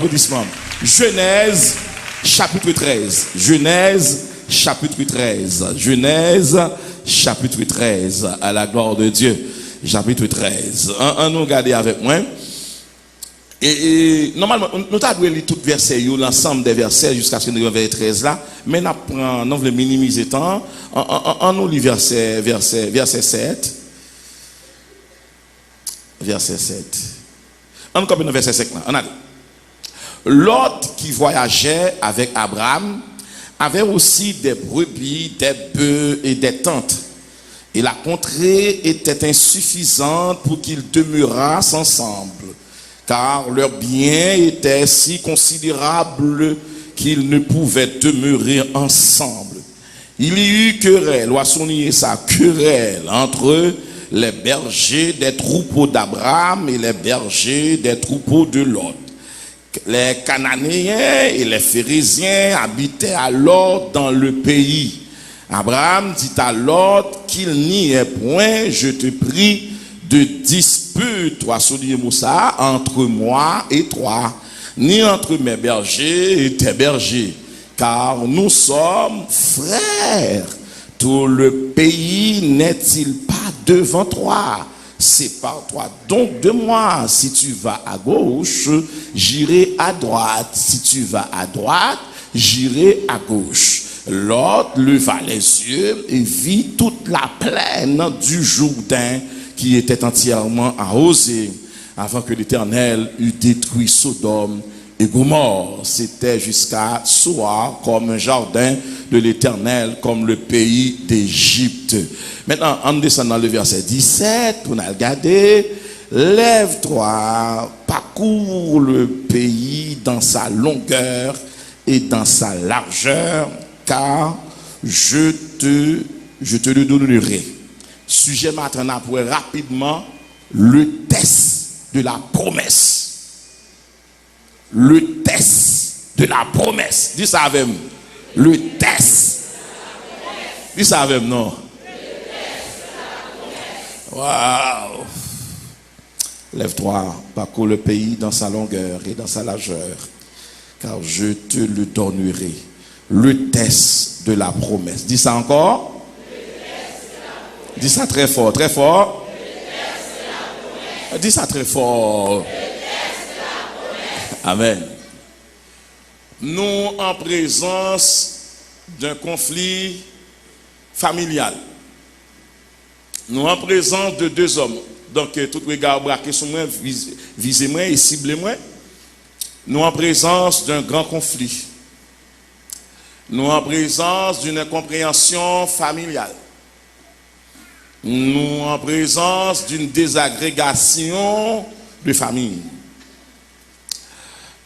applaudissements. Genèse chapitre 13. Genèse chapitre 13. Genèse chapitre 13. À la gloire de Dieu. Chapitre 13. Un nous regardez avec moi. Et normalement, nous avons lu tout verset, l'ensemble des versets jusqu'à ce que nous arrivions vers 13 là. Mais nous voulons minimiser le temps. On nous lit verset 7. Verset 7. On commence dans verset 5 là. On a dit. Lot qui voyageait avec Abraham avait aussi des brebis, des bœufs et des tentes. Et la contrée était insuffisante pour qu'ils demeurassent ensemble, car leurs biens étaient si considérables qu'ils ne pouvaient demeurer ensemble. Il y eut querelle, ou sonnier sa querelle entre les bergers des troupeaux d'Abraham et les bergers des troupeaux de Lot. Les Cananéens et les Phérésiens habitaient alors dans le pays. Abraham dit à Lot qu'il n'y ait point, je te prie, de dispute, toi souligne Moussa, entre moi et toi, ni entre mes bergers et tes bergers, car nous sommes frères. Tout le pays n'est-il pas devant toi? Sépare-toi donc de moi. Si tu vas à gauche, j'irai à droite. Si tu vas à droite, j'irai à gauche. Lot leva les yeux et vit toute la plaine du Jourdain qui était entièrement arrosée avant que l'Éternel eût détruit Sodome et Gomorrhe. C'était jusqu'à Soar comme un jardin de l'Éternel, comme le pays d'Égypte. Maintenant, on descend dans le verset 17 pour nous regarder. Lève-toi, parcours le pays dans sa longueur et dans sa largeur, car je te le donnerai. Sujet maintenant pour rapidement le test de la promesse. Le test de la promesse. Dis ça avec moi. Le test. Dis ça avec moi, non? Waouh! Lève-toi, parcours le pays dans sa longueur et dans sa largeur, car je te le donnerai. Le test de la promesse. Dis ça encore. Dis ça très fort, très fort. Dis ça très fort. Amen. Nous en présence d'un conflit familial. Nous en présence de deux hommes. Donc, tout regard braqué sur moi, visez-moi et ciblez-moi. Nous en présence d'un grand conflit. Nous en présence d'une incompréhension familiale. Nous en présence d'une désagrégation de famille.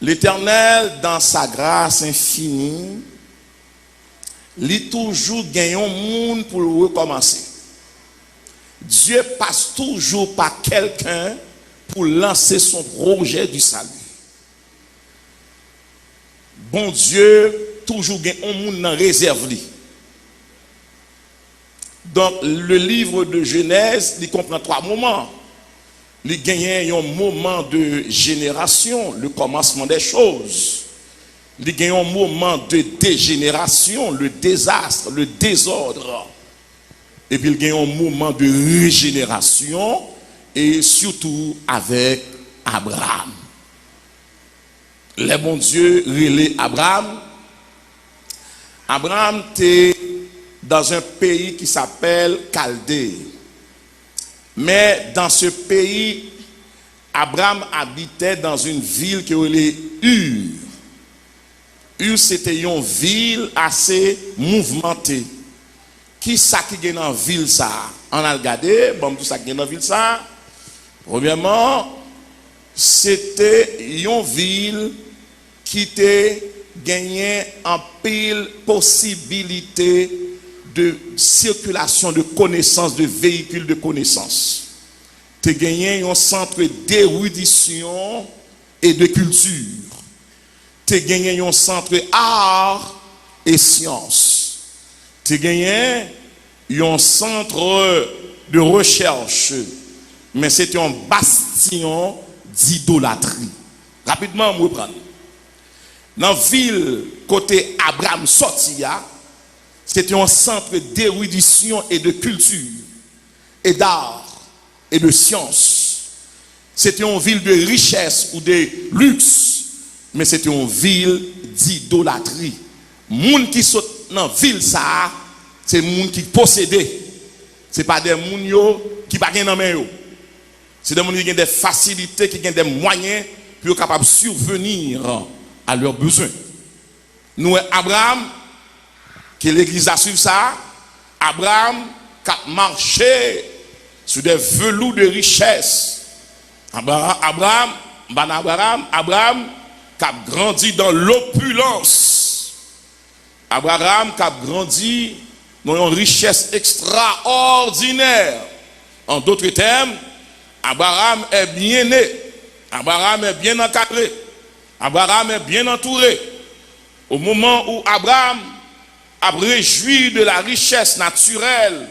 L'Éternel, dans sa grâce infinie, il toujours gagne un monde pour le recommencer. Dieu passe toujours par quelqu'un pour lancer son projet du salut. Bon Dieu, toujours gagne un monde dans réserve. Donc, le livre de Genèse, il comprend trois moments. Il gagne un moment de génération, le commencement des choses. Il gagne un moment de dégénération, le désastre, le désordre. Et puis il gagne un moment de régénération, et surtout avec Abraham. Le bon Dieu relève Abraham. Abraham était dans un pays qui s'appelle Chaldée. Mais dans ce pays, Abraham habitait dans une ville qui s'appelait Ur. Ur, c'était une ville assez mouvementée. Qui ça qui est dans la ville ça? On a regardé, bon, tout ça qui est dans la ville ça. Premièrement, c'était une ville qui était gagné en pile possibilité de circulation de connaissances, de véhicules de connaissances. Tu as gagné un centre d'érudition et de culture. Tu as gagné un centre art et sciences. Tu as gagné un centre de recherche. Mais c'était un bastion d'idolâtrie. Rapidement, on reprend. dans la ville côté Abraham sorti, c'était un centre d'érudition et de culture, et d'art, et de science. C'était une ville de richesse ou de luxe, mais c'était une ville d'idolâtrie. Moun qui sont dans la ville, ça, c'est moun qui possédait. Ce n'est pas des moun qui pas dans main. C'est des moun qui ont des facilités, qui ont des moyens pour être capables de survenir à leurs besoins. Nous, Abraham, que l'église a suivi ça, Abraham qui a marché sur des velours de richesse. Abraham qui a grandi dans l'opulence. Abraham qui a grandi dans une richesse extraordinaire. En d'autres termes, Abraham est bien né. Abraham est bien encadré. Abraham est bien entouré. Au moment où Abraham a réjoui de la richesse naturelle,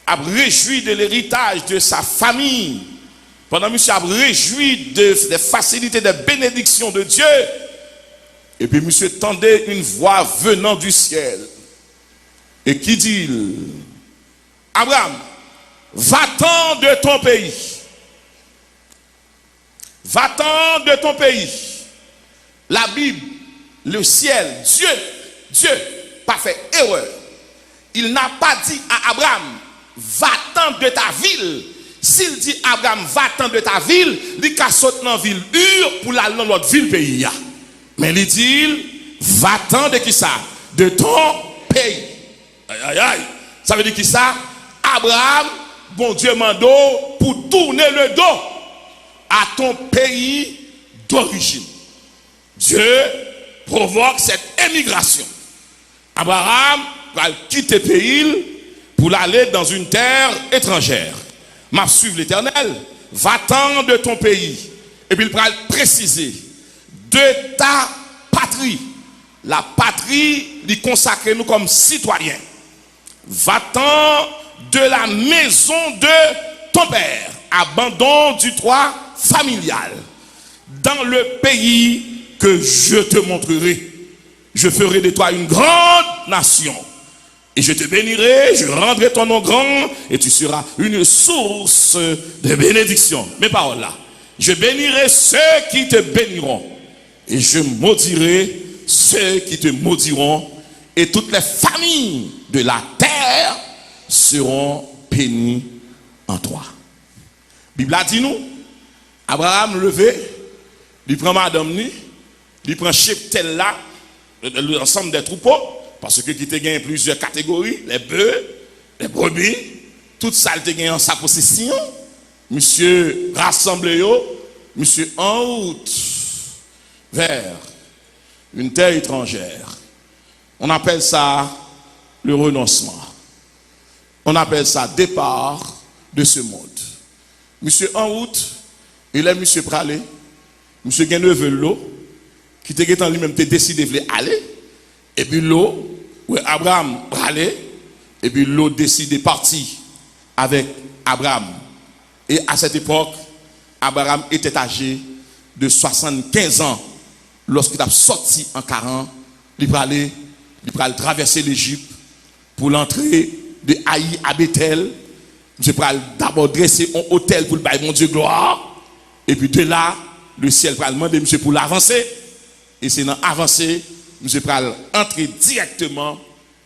a réjoui de l'héritage de sa famille, pendant que monsieur a réjoui des facilités, des bénédictions de Dieu, et puis monsieur tendait une voix venant du ciel. Et qui dit, Abraham, va-t'en de ton pays. Va-t'en de ton pays. La Bible, le ciel, Dieu, pas fait erreur. Il n'a pas dit à Abraham, va-t'en de ta ville. S'il dit Abraham, va-t'en de ta ville, il a sauté dans la ville Ur pour aller dans l'autre ville pays. Mais il dit, va-t'en de qui ça? De ton pays. Aïe, aïe, aïe. Ça veut dire qui ça? Abraham, bon Dieu mando pour tourner le dos à ton pays d'origine. Dieu provoque cette émigration. Abraham va quitter le pays pour aller dans une terre étrangère. M'a suivre l'Éternel, va-t'en de ton pays. Et puis il va préciser de ta patrie. La patrie, il consacre nous comme citoyens. Va-t'en de la maison de ton père. Abandon du toit familial. Dans le pays que je te montrerai. Je ferai de toi une grande nation. Et je te bénirai, je rendrai ton nom grand, et tu seras une source de bénédiction. Mes paroles là. Je bénirai ceux qui te béniront. Et je maudirai ceux qui te maudiront. Et toutes les familles de la terre seront bénies en toi. La Bible a dit nous, Abraham levé, il prend madame ni, il prend cheptel là, l'ensemble des troupeaux, parce que qui te gagne plusieurs catégories, les bœufs, les brebis, tout ça te gagne en sa possession. Monsieur rassemble yo, monsieur en route vers une terre étrangère. On appelle ça le renoncement. On appelle ça départ de ce monde. Monsieur en route, il est monsieur pralé, monsieur gagne l'eau, qui te gagne lui-même te décidé de aller. Et puis l'eau, où Abraham allait, et puis l'eau décide de partir avec Abraham. Et à cette époque, Abraham était âgé de 75 ans. Lorsqu'il a sorti en 40, il allait traverser l'Égypte pour l'entrée de Haï à Bethel. Je vais d'abord dresser un hôtel pour le bail mon Dieu gloire. Et puis de là, le ciel va demander monsieur pour l'avancer. Et c'est dans l'avancer. Nous allons entrer directement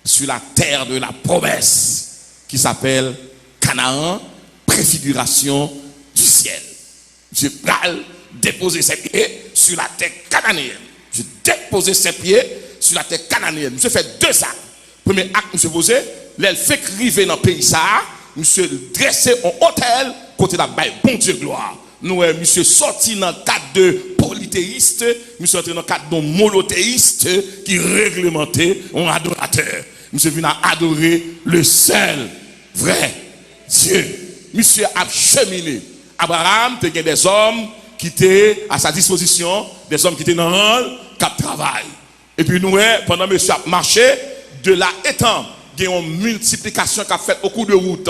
sur la terre de la promesse qui s'appelle Canaan, préfiguration du ciel. Je vais déposer ses pieds sur la terre cananéenne. Je déposer ses pieds sur la terre cananéenne. Monsieur fait deux actes. Premier acte, monsieur posé, l'elle fait criver dans le pays ça, monsieur dressé en hôtel, côté la baille, bon Dieu gloire. Nous, monsieur sorti dans le cadre de polythéiste, monsieur entré dans le cadre de monothéiste qui réglementait un adorateur. Monsieur venu adorer le seul vrai Dieu. Monsieur a cheminé. Abraham, il y a des hommes qui étaient à sa disposition, des hommes qui étaient dans le cap travail. Et puis nous, pendant que monsieur a marché, de là étant, il y a une multiplication qui a fait au cours de route.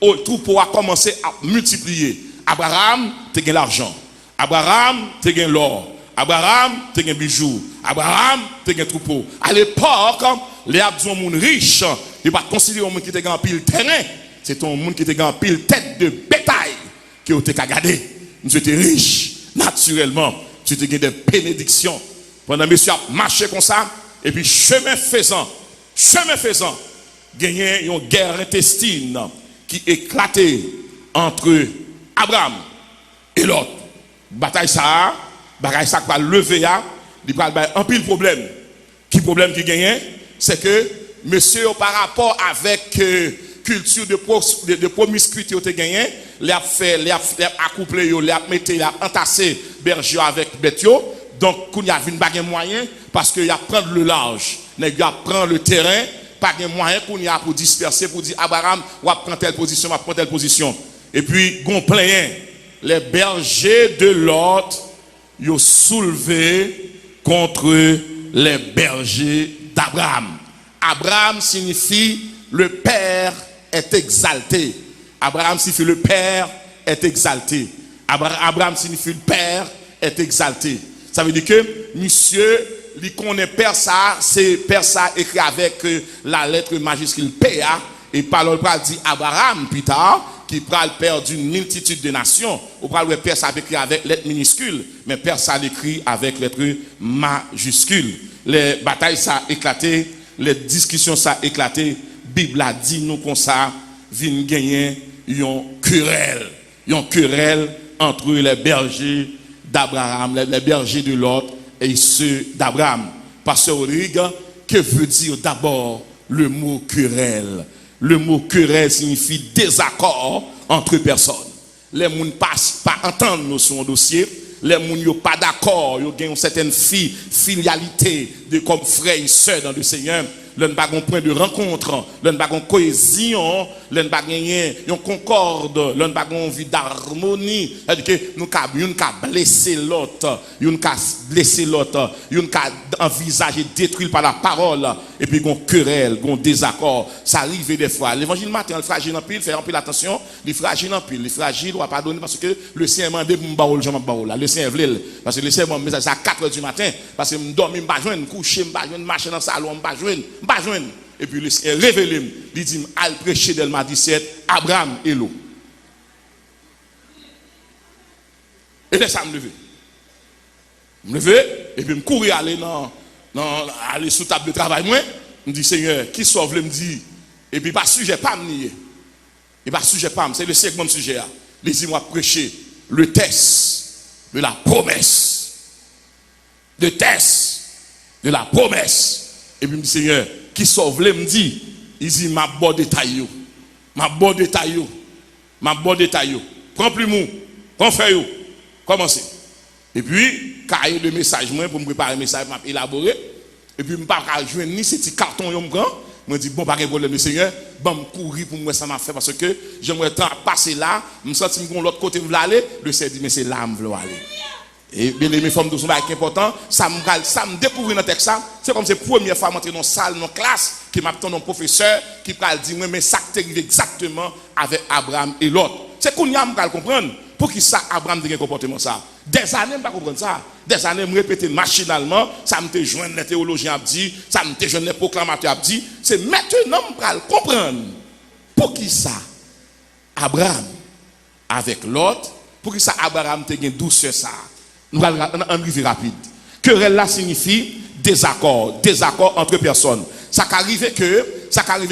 Le troupeau a commencé à multiplier. Abraham, tu as l'argent. Abraham, tu as l'or. Abraham, t'es un bijou. Abraham, t'es un troupeau. À l'époque, les abdons moun riches, ils pas considérer un monde qui était en pile terrain. C'est un monde qui était en pile tête de bétail qui a été gardé. Monsieur était riche, naturellement. Tu as des bénédictions. Pendant monsieur a marché comme ça, et puis chemin faisant, gagné une guerre intestine qui éclatait entre Abraham et l'autre. Bataille ça va lever, il va y un pile problème. Qui problème qui gagne? C'est que monsieur, par rapport avec culture de promiscuité, il a gagné, il a accouplé, il a entassé berger avec bêtio. Donc, il y a une bague moyen parce qu'il y a prendre le large, il y a prendre le terrain, pas de moyen qu'on y a pour disperser, pour dire Abraham, on va prendre telle position, on va prendre telle position. Et puis, gon plein, les bergers de Lot, ils ont soulevé contre les bergers d'Abraham. Abraham signifie le Père est exalté. Abraham signifie le Père est exalté. Abraham signifie le Père est exalté. Ça veut dire que monsieur, il connaît Père ça, c'est Père ça écrit avec la lettre majuscule PA, et par le dit Abraham plus tard, qui prend le Père d'une multitude de nations. Ou par le Père ça écrit avec lettre minuscule, mais Père ça l'écrit avec lettre majuscule. Les batailles ça éclaté, les discussions ça éclaté, Bible a dit nous comme ça, vient gagner une querelle entre les bergers d'Abraham, les bergers de Lot et ceux d'Abraham. Pasteur Rodrigue, que veut dire d'abord le mot querelle? Le mot querelle signifie désaccord entre personnes. Les gens ne passent pas entendre son dossier. Les gens ne sont pas d'accord. Ils ont une certaine filialité de comme frères et sœurs dans le Seigneur. L'un pas un point de rencontre, l'un pas une cohésion, l'un pas une concorde, l'un pas une vie d'harmonie. C'est-à-dire que nous avons blessé l'autre, nous avons blessé l'autre, nous avons envisagé détruire par la parole, et puis une querelle, un désaccord. Ça arrive des fois. L'évangile matin, le fragile en pile, fait en pile attention, les fragiles en pile, les fragiles doivent pardonner parce que le Seigneur m'a demandé pour me baoul, le Seigneur veut, parce que le Seigneur m'a dit à 4h du matin, parce que je dors, je ne pas joindre, coucher, je ne pas joindre, marcher dans le salon, je ne pas joindre. Et puis le Seigneur révélé, il dit al prêcher Delma 17, Abraham et l'eau. Et là ça me lever. Et puis me courir aller aller sous table de travail moi, me dit Seigneur, qui sauve me dit et puis pas sujet pas me nier. Et pas sujet pas, c'est le segment sujet là. Il dit moi prêcher le test de la promesse. Le test de la promesse. Et puis, Seigneur, qui sauve me dit, il dit, ma bonne détail. Prends plus mou, prends feuille, commencez. Et puis, cahier de message, moi, pour me préparer un message, je élaboré. Et puis, je ne peux pas joindre ni ces petits cartons, je me dis, bon, pas de problème, Seigneur, je vais courir pour moi, ça m'a fait, parce que j'aimerais passer là, je me sens que l'autre côté, je veux aller. Le Seigneur dit, mais c'est là, je veux aller. Et bien les femmes de son bail important, ça me découvre dans le texte ça, c'est comme c'est la première fois que je dans une salle, dans une classe, qui m'a un professeur qui va dire mais ça arrive exactement avec Abraham et l'autre. C'est qu'on y a à comprendre pour qui ça Abraham a un comportement ça. Des années je ne comprendre ça. Des années je répéter machinalement, ça me joindre les théologiens a dit, ça me joindre les proclamateurs a dit, c'est maintenant je comprendre pour qui ça Abraham avec l'autre, pour qui ça Abraham a une douceur ça. Nous allons arriver rapide. Querelle là signifie désaccord entre personnes. Ça arrive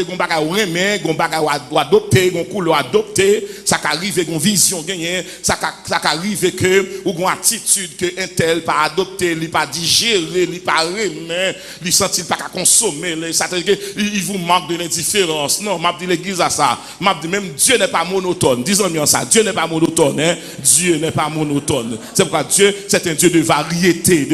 qu'on baga remet, qu'on baga adopter, qu'on couleur adopter, ça arrive qu'on vision gagner, ça arrive que ou qu'on attitude que un tel pas adopter, il pas digérer, il pas remet, il sentit pas consommer, ça il vous manque de l'indifférence. Non, m'a dit l'église à ça. M'a dit même Dieu n'est pas monotone. Disons-nous ça, Dieu n'est pas monotone, hein? Dieu n'est pas monotone. C'est pourquoi Dieu, c'est un Dieu de variété,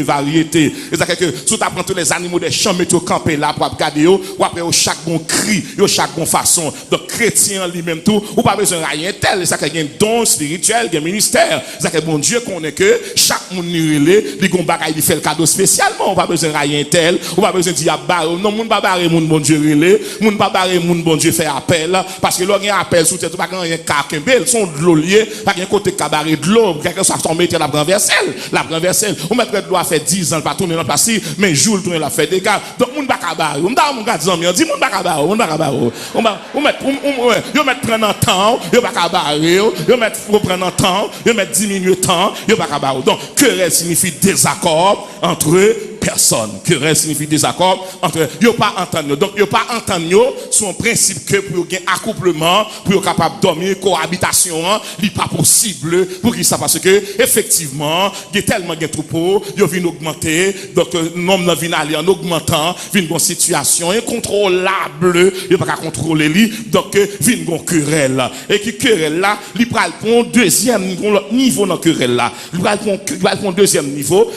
C'est-à-dire que si tu apprends tous les animaux des champs, mettez au campé là pour regarder ou après chaque bon cri, chaque bonne façon. Donc chrétien lui-même tout, ou pas besoin de rien tel, ça qu'il y a un don spirituel, un ministère. Ça que bon Dieu connaît que chaque monde relé, il gon bagaille il fait le cadeau spécialement, on pas besoin de rien tel, ou pas besoin de dire non monde pas barrer monde bon Dieu relé, monde pas barrer monde bon Dieu fait appel parce que là il y a un appel sous tête pas rien kakembel, son de l'eau lié, pas un côté cabaret de l'eau, quelque soit son métier la renverselle, on mettre de l'eau a fait 10 ans pas tourner dans place, mais jour tourner la fait des gars. Donc monde pas cabaret, on da mon gars dit on dit monde pas cabaret, on mettre prendre un temps, yo pas cabaret, yo mettre prendre un temps, yo mettre diminuer temps, yo pas cabaret. Donc querelle signifie désaccord entre personne. Querelle signifie désaccord entre yo pas entendre. Donc yo pas entendre son principe que pour un accouplement, pour être capable de dormir, cohabitation, n'est pas possible pour qui ça parce que effectivement, il y a tellement de troupeaux, yo vient augmenter, donc nombre vient aller en augmentant, vient une situation incontrôlable, yo pas contrôler lui, donc vient une querelle et qui querelle là, il pral pour deuxième niveau dans querelle là. Il pral pour deuxième niveau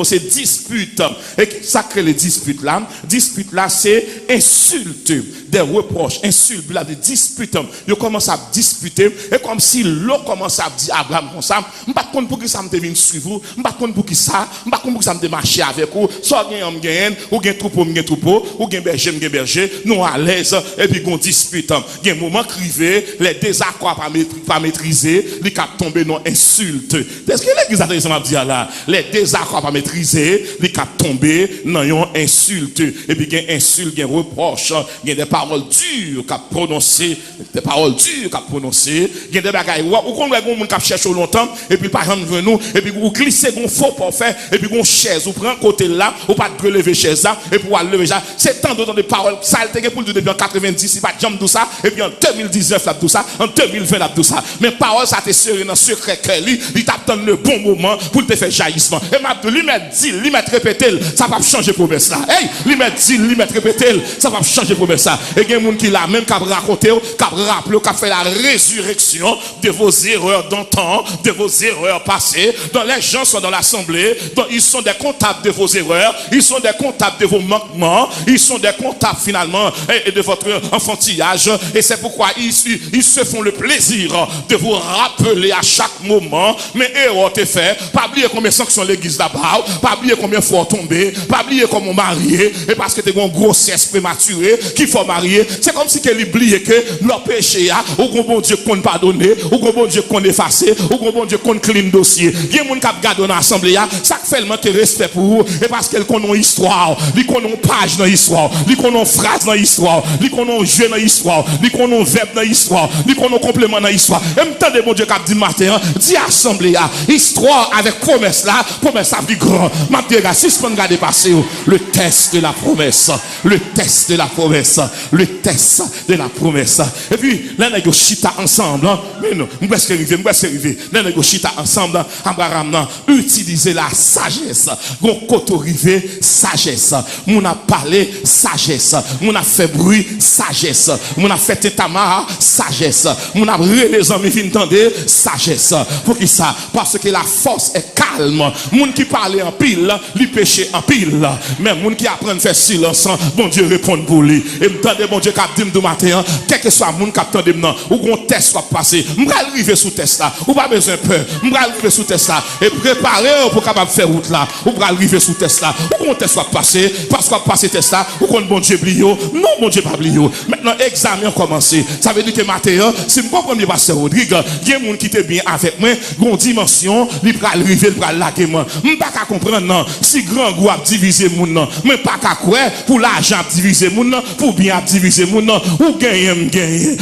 c'est dispute. Et ça crée les disputes là. Dispute là, c'est insulte, des reproches, insulte, des disputes. Ils commencent à disputer. Et comme si l'eau commence à dire Abraham comme ça, je ne sais pas pour qui ça me devine suivre vous, je ne sais pas pour qui ça, je ne sais pas pour qui ça me marcher avec vous. Soit il y a un gain, ou il y a un troupeau, ou il y a un berger, nous à l'aise, et puis on dispute. Il y a un moment crivé, les désaccords pas maîtriser, les cap tomber dans insulte. Est-ce que l'église a dit là, les désaccords pas maîtriser, les cap tomber dans une insulte. Et puis il y a insulte, il y a reproche, il y a des paroles dures qu'a prononcé, des paroles dures qu'a prononcé, il y a des bagailles ou qu'on va monde qui cherche longtemps et puis par exemple nous et puis vous glissez un faux parfait et puis une chaise ou prend côté là ou pas de lever chaise là et pour lever ça c'est tant d'autres de paroles ça a été pour dire depuis en 90 il pas jamais tout ça et puis en 2019 là tout ça en 2020 là tout ça mais parole ça te serré dans secret que il t'attend le bon moment pour te faire jaillissement et m'a lui mettre dit lui mettre répéter ça va changer promesse là hey lui mettre dit lui mettre répéter ça va changer promesse là et il y a des gens qui là même qui raconter qui rappelé qui fait la résurrection de vos erreurs d'antan, de vos erreurs passées. Dans les gens sont dans l'assemblée, ils sont des comptables de vos erreurs, ils sont des comptables de vos manquements, ils sont des comptables finalement et de votre enfantillage. Et c'est pourquoi ils se font le plaisir de vous rappeler à chaque moment, mais erreur t'es fait, pas oublier combien de sanctions l'église d'abord, pas oublier combien de fois tomber, pas oublier comment marier, et parce que t'es une grossesse prématurée qu'il faut marier. C'est comme si qu'elle oubliait que leur péché a, ou qu'on bon Dieu qu'on pardonner, ou qu'on bon Dieu qu'on effacer, ou qu'on bon Dieu qu'on clean dossier. Il y a des gens qui regardent dans l'assemblée, ça fait le manque de respect pour vous, et parce qu'elle connaît une histoire, ils connaissent une page dans l'histoire, ils connaissent une phrase dans l'histoire, ils connaissent un jeu dans l'histoire, ils connaissent un verbe dans l'histoire, ils connaissent un complément dans l'histoire. Et maintenant, des bon Dieu qui dit matin, dit assemblée, histoire avec promesse là, promesse à plus grand. Ma dit, si je peux regarder passer le test de la promesse, le test de la promesse, le test de la promesse. Et puis, là, nous chita ensemble, mais non, nous pouvons arriver, là, nous chita ensemble, Abraham, utiliser la sagesse, gon koto rivé, sagesse, mon a parlé, sagesse, mon a fait bruit, sagesse, mon a fait étamar, sagesse, mon a les amis fin tendre, sagesse. Pour qui ça? Parce que la force est calme. Moun qui parle en pile, lui péché en pile. Mais moun qui apprend à faire silence, bon Dieu répond pour lui. Et m'tendez bon Dieu qui dit de matin, quel que soit moun qui attend de maintenant, ou qu'on test soit passé, m'bral arriver sous test là, ou pas besoin peur, m'bral arriver sous test là, et préparer pour capable faire route là, ou m'bral arriver sous test là, ou qu'on test soit passé, parce qu'on passer test là, ou qu'on bon Dieu blio, non bon Dieu pas blio. Maintenant examen commencé. Ça veut dire que matin, si me comprendre pasteur Rodrigue, il y a moun qui était bien avec moi, gon dimension, li pral arriver, pral laguer moi. M'pas ka comprendre non, si grand groupe a diviser moun non, mais pas ka quoi pour l'argent diviser moun non, pour bien diviser moun non, ou gagner,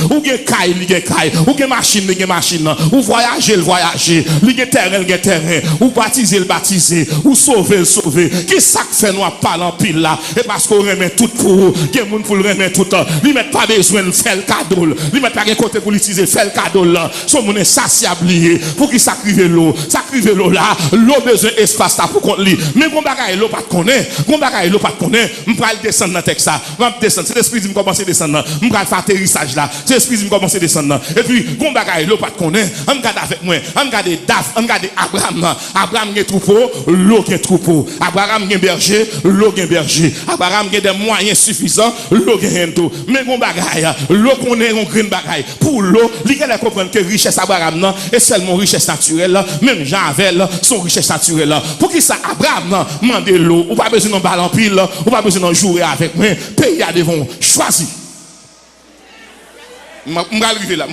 ou gagne caille, li gagne caille, ou gagne machine, ou voyager, li gagne terrain, ou baptiser, ou sauver. Qui ça fait nous parler en pile là? Et parce qu'on remet tout pour vous, il y a moun pour le remettre tout, li met pas besoin de faire le cadeau, li met pas de côté pour l'utiliser, faire le cadeau là, son moun insatiable pour qu'il sacrifie l'eau là, l'eau besoin espace là pour qu'on lit. Mais bon bagaille l'eau pas de connaître, gon bagaille l'eau pas de connaître, m'pral descendre dans texte ça, m'pral descendre, c'est l'esprit dit me commencer descendre, m'pral faire atterrissage là, c'est l'esprit dit me commencer descendre, et puis gon bagaille l'eau pas de connaître, on regarde avec moi, on regarde Daf, on regarde Abraham, Abraham gen troupeau, l'eau gen troupeau, Abraham gen berger, l'eau gen berger, Abraham gen des moyens suffisants, l'eau gen tout, mais gon bagaille, l'eau connaît on green bagaille, pour l'eau, li qu'elle comprendre que richesse Abraham non, et seulement richesse naturelle, même Jean Avel, son richesse naturelle. Pour qui ça Abraham mande l'eau, ou pas besoin d'en ballon pile, ou pas besoin d'en jouer avec moi, pays à devant, choisi. M'gal arriver là.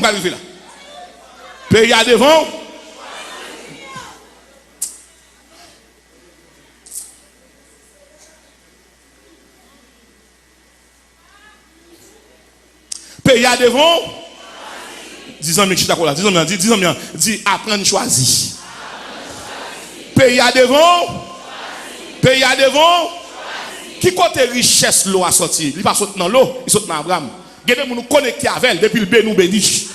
Pays à devant. Pays à devant. Disons mais je suis d'accord là, disons dit apprendre choisir. Pays à devant. Pays à devant. Qui côté richesse l'eau a sorti? Il pas sorti dans l'eau, il sorti dans Abraham. Gardez nous connecter avec elle depuis le bénou béni.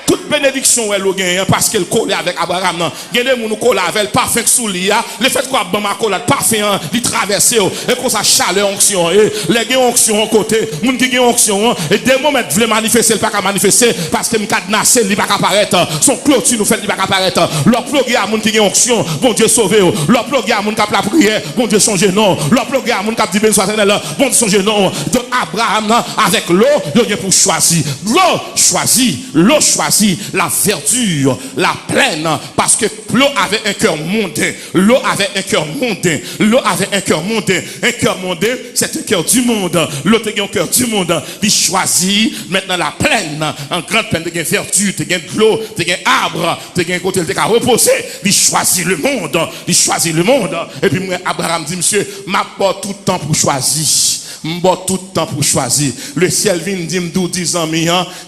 Toute bénédiction est l'eau gagne parce qu'elle colle avec Abraham. Gardez nous coller avec elle parfum sous lia. Le fait quoi bon ma colle parfum il traverser et comme ça chaleur onction et les gagne onction côté, moun qui gagne onction et des moments veut manifester il pas qu'à manifester parce que me cadenasser il pas apparaître. Son clôture nous fait il pas apparaître. Leur plugé à moun qui gagne onction, bon Dieu sauver. Leur plugé à moun qui la prière, bon Dieu changer non. Leur plugé à moun qui dit béni soit éternel, bon Dieu changer non. Donc Abraham avec l'eau, il vient pour choisir. L'eau choisit la verdure, la plaine, parce que l'eau avait un cœur mondain. L'eau avait un cœur mondain. L'eau avait un cœur mondain. Un cœur mondain, c'est un cœur du monde. L'eau te un cœur du monde. Il choisit maintenant la plaine, en grande plaine, tu as verdure, tu as de l'eau, tu as arbre, tu as un côté, tu as reposer. Il choisit le monde. Il choisit le monde. Et puis moi, Abraham dit, monsieur, m'a pas tout le temps pour choisir. M'a tout le temps pour choisir. Le ciel vient dire, 10 ans,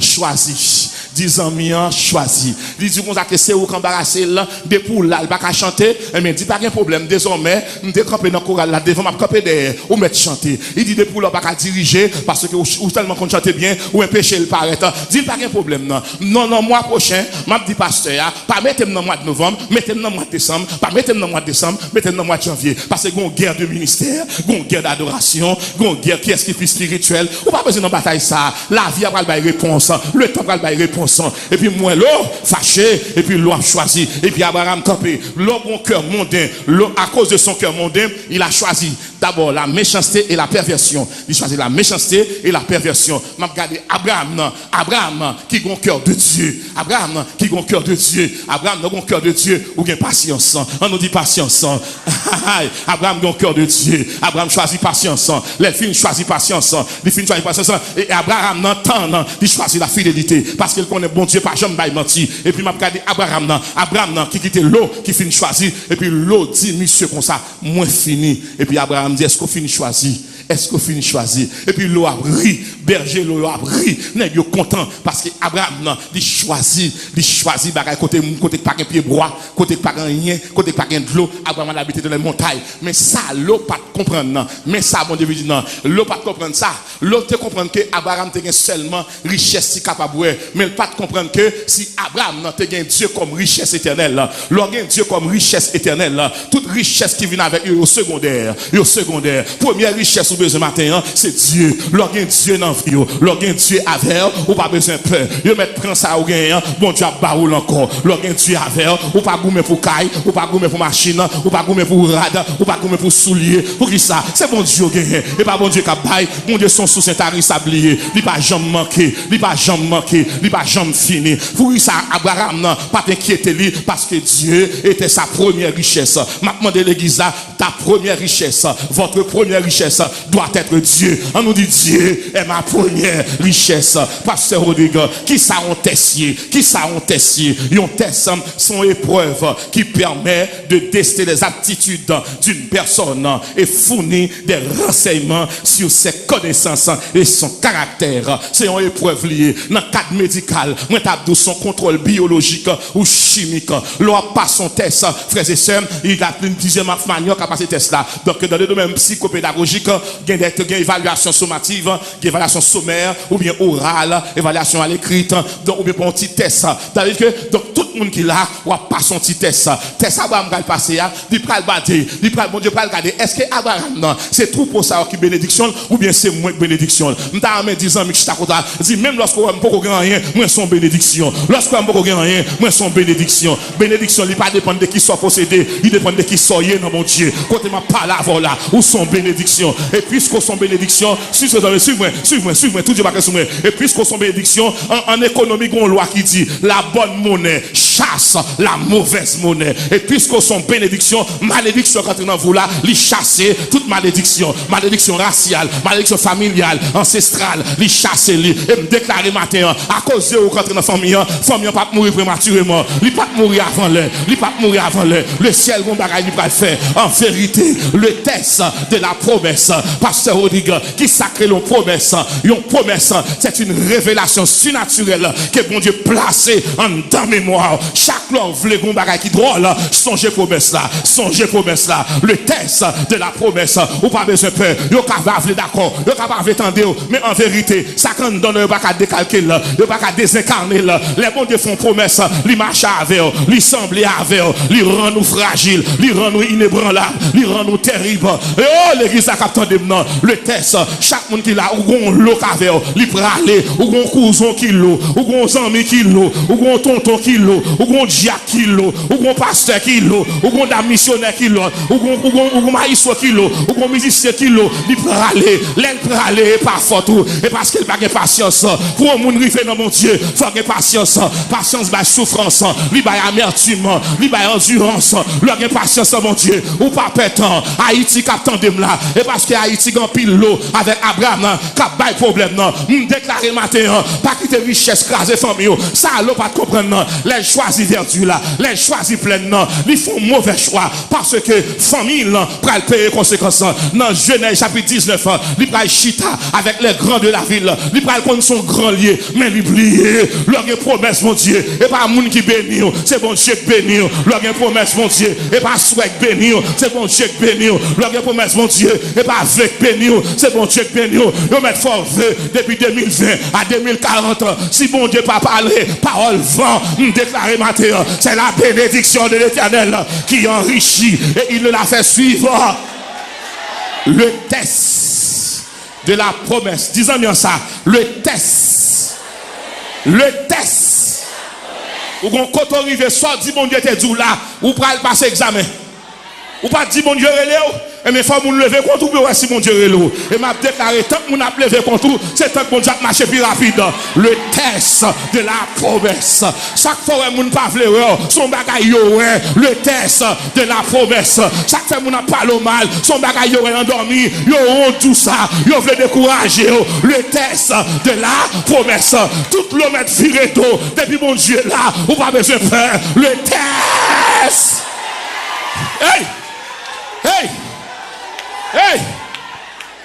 choisis. 10 ans, choisi. Il dit qu'on a que c'est où qu'on embarrassé là, des poules là, il va pas chanter, mais dit pas de problème. Désormais, me décamper dans le choral là, devant m'a camper derrière, ou mettre chanter. Il dit des poules là, pas diriger, parce que ou tellement qu'on chante bien, ou un péché le paraît. Dit pas de problème non, mois prochain, m'a dit pasteur, pas mettre dans le mois de novembre, mettez dans le mois de décembre, pas mettre dans le mois de décembre, mettez dans le mois de janvier. Parce que il y a une guerre de ministère, il y a une guerre d'adoration, il y a une guerre qui est ce qui est spirituel. Ou pas besoin de bataille ça. La vie a pas de réponse, le temps a pas de réponse. Et puis moi l'eau fâché et puis l'eau a choisi et puis Abraham campé l'eau bon cœur mondain l'eau à cause de son cœur mondain il a choisi d'abord la méchanceté et la perversion. Il choisit la méchanceté et la perversion. M'a regardé Abraham qui a un cœur de Dieu. Abraham qui a un cœur de Dieu. Abraham a un cœur de Dieu ou bien patience. On nous dit patience. Abraham a un cœur de Dieu. Abraham choisit patience. Les filles choisissent patience. Les filles choisissent patience. Et Abraham n'entend, il choisit la fidélité parce qu'il connaît bon Dieu pas jamais menti. Et puis m'a regardé Abraham qui quitte l'eau qui finit choisir et puis l'eau dit monsieur comme ça moins fini et puis Abraham dit est-ce qu'on finit choisir? Est-ce qu'on finit choisir? Et puis l'eau a ri, berger l'eau a ri, n'est pas content parce que Abraham il choisit bagaille côté pas un pied bois, côté pas rien, côté pas de l'eau. Abraham a habité dans les montagnes, mais ça l'eau pas comprendre mais ça bon Dieu dit non, l'eau pas comprendre ça. L'eau te comprendre que Abraham te seulement richesse si capable mais pas comprendre que si Abraham te gagne Dieu comme richesse éternelle, l'on gagne Dieu comme richesse éternelle, toute richesse qui vient avec eux au secondaire. Première richesse ou besoin matin, c'est Dieu. L'on gagne Dieu dans vie, l'on gagne Dieu avec ou pas besoin peur. Yo mettre prend ça ou gagne, bon Dieu a baroul encore. L'on gagne Dieu avec ou pas goumer pour caille, ou pas goumer pour machine, ou pas goumer pour rad, ou pas goumer pour soulier. Pour qui ça? C'est bon Dieu gagne. Et pas bon Dieu qui bail, bon Dieu son sous sablier, il pas jamais manquer, il pas jamais fini. Pour ça Abraham pas t'inquiéter lui parce que Dieu était sa première richesse. M'a demandé l'église là, ta première richesse, votre première richesse doit être Dieu. On nous dit Dieu est ma première richesse. Pasteur Rodrigue, qui ça on tessier? Yon test son épreuve qui permet de tester les aptitudes d'une personne et fournir des renseignements sur ses connaissances et son caractère. C'est une épreuve liée dans le cadre médical. Moi t'as son contrôle biologique ou chimique. L'on passe son test, frères et sœurs, il a une dixième manière à passer test là. Donc dans le domaine psychopédagogique, il y a une évaluation sommative, une évaluation sommaire ou bien orale, évaluation à l'écrit, donc ou bien pour un petit test. C'est-à-dire que donc toute le monde qui là, ou pas son petit test. Test Abraham va passer, il va le battre, il va bon Dieu va regarder. Est-ce que Abraham, c'est tout pour ça qui bénédiction, ou bien c'est moins bénédiction? Je 10 ans, je dis, même lorsqu'on n'a pas rien, moi, son bénédiction. Lorsqu'on n'a pas rien, moi, son bénédiction. Bénédiction, il ne dépend pas de qui soit possédé, il dépend de qui soit dans mon Dieu. Quand il m'a parlé avant là, où son bénédiction. Et puisqu'on son bénédiction, suivez-moi, tout Dieu va suivre. Et puisqu'on son bénédiction, en économie, il y a une loi qui dit, la bonne monnaie chasse la mauvaise monnaie. Et puisqu'on son bénédiction, malédiction quand dans vous là, il chasse toute malédiction. Malédiction raciale, malédiction familiale, ancestrale, il chasse, et me déclarer matin, à cause de vous quand dans la famille, ne pas mourir prématurément, il pas mourir avant l'heure, il pas mourir avant l'heure. Le ciel, bon bagage, il va le faire. En vérité, le test de la promesse, Pasteur Rodrigue, qui sacré l'on promesse, c'est une révélation surnaturelle que bon Dieu placé en dans mémoire. Chaque l'homme voulait bon bagage qui drôle, songez promesse là, le test de la promesse, ou pas besoin de peur, yo capable d'accord, yo capable d'entendre, mais en vérité, ça quand donne pas qu'à décalquer là, yo pas qu'à désincarner là. Les bons Dieu font promesse, li marche avec, li semble avec, li rend nous fragiles, li rend nous inébranlables, li rend nous terribles. Et oh l'église a capté maintenant le test, chaque monde qui là ou gon l'eau avec, li praler, ou gon cousin qui l'eau, ou gon ami qui l'eau, ou gon tonton qui l'eau, ou gon diacre qui l'eau, ou gon pasteur qui l'eau, ou gon dame missionnaire qui l'eau, ou gon maïso qui l'eau, ou gon musicien qui l'eau, li praler, l'aile praler parfois tout, et parce qu'il pas de patience, pour un monde rivé dans mon Dieu, faut que patience, patience by souffrance, li by amertume, li by endurance, lui patience mon Dieu, ou pas pétant, Haïti qui attendait là, et parce que Haïti en pile l'eau avec Abraham, qui a pas de problème, déclarer matin, pas quitter richesse, craser famille, ça l'eau pas comprendre, les choisis vertu là, les choisis pleinement, ils font mauvais choix, parce que famille là, pral payer conséquences, dans Genèse chapitre 19, ils pral chita avec les grands de la ville, ils pral contre son grand lié, mais ils oublient, leur promesse mon Dieu, et pas moun qui bénit, c'est bon Dieu qui bénit, leur promesse mon Dieu, et pas souhait bénir, c'est bon Dieu qui bénit, leur promesse mon Dieu, et pas avec bénir, c'est bon Dieu qui bénit, ils mettent fort depuis 2020 à 2040, si bon Dieu pas parlé, parole vent, déclaré matin, c'est la bénédiction de l'Éternel qui enrichit et il l'a fait suivre le test de la promesse. Disons bien ça, le test. Ou quand on arrive, soit dit bon Dieu t'es dit là, ou pas le passer examen. Ou pas dit bon Dieu relève, et mais faut nous lever contre tout si mon Dieu relève. Et m'a déclaré tant que nous a levé contre tout, c'est tant que mon Dieu a marché plus rapide. Le test de la promesse. Chaque fois que mon pas vle son bagay yo le test de la promesse. Chaque fois que mon parle mal, son bagay yo endormi, yo on tout ça, yo veut décourager le test de la promesse. Tout l'homme est viré d'eau depuis mon Dieu là, ou pas besoin de faire le test. Hey!